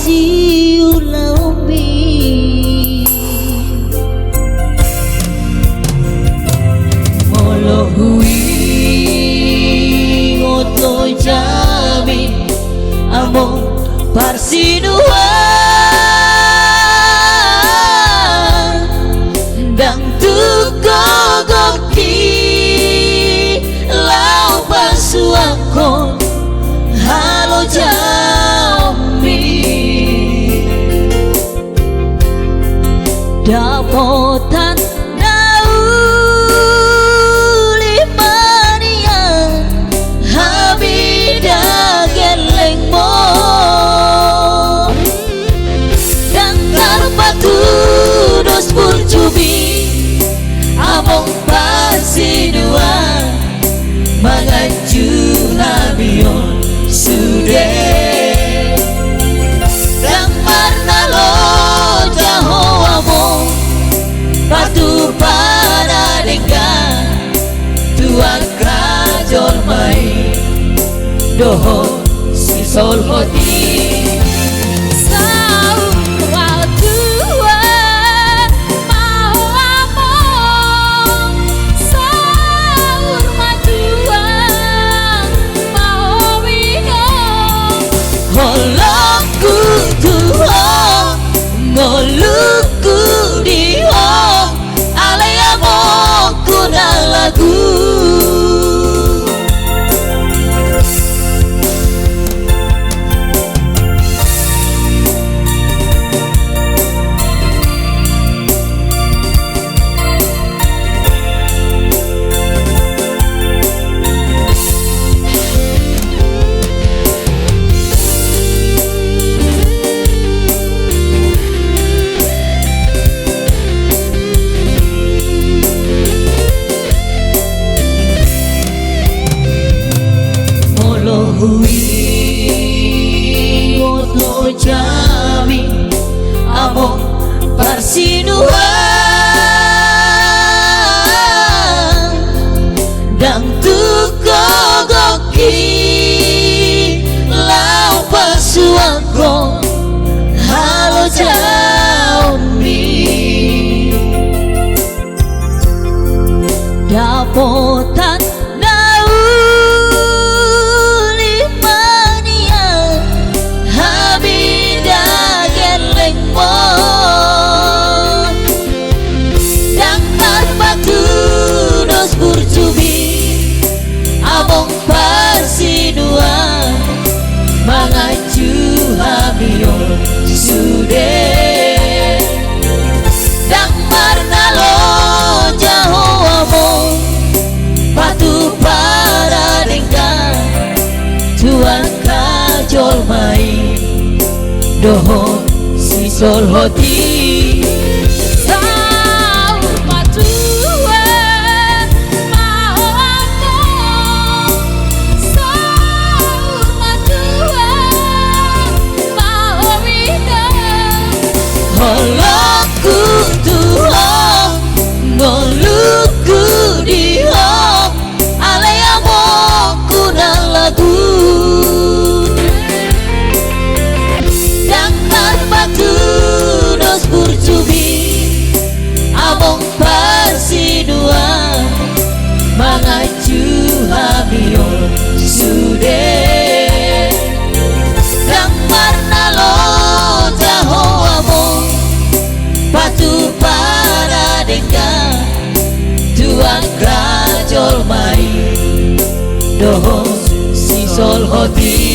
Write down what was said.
siu laumi molo hui ngoto jami amo parsinuan dang tuko goki lau pasuakon halo jami dapotan nauli manian habida geleng mo dan batu dos burjubi among pasiduan mengaju labion sudah dan marna lo jaho among batu pada dengan tuan kajol mai doho si sol hoti ngoluku dihong alaya moku na lagu hui ngotlo jami among parsinuan dang tuko goki lau pasuangko halo jami dapotan among pasiduan mengaju habion sudah dang marna lo jaho among batu pada dengan tuan kajol mai doho si sol hoti ngoluku tuhong ngoluku dihong alaya moku na lagu dan batu dos burjubi among pasiduan mengaju habion sudah dan marna lo jaho among batu pada dengan tuan kajol mai doho si sol hoti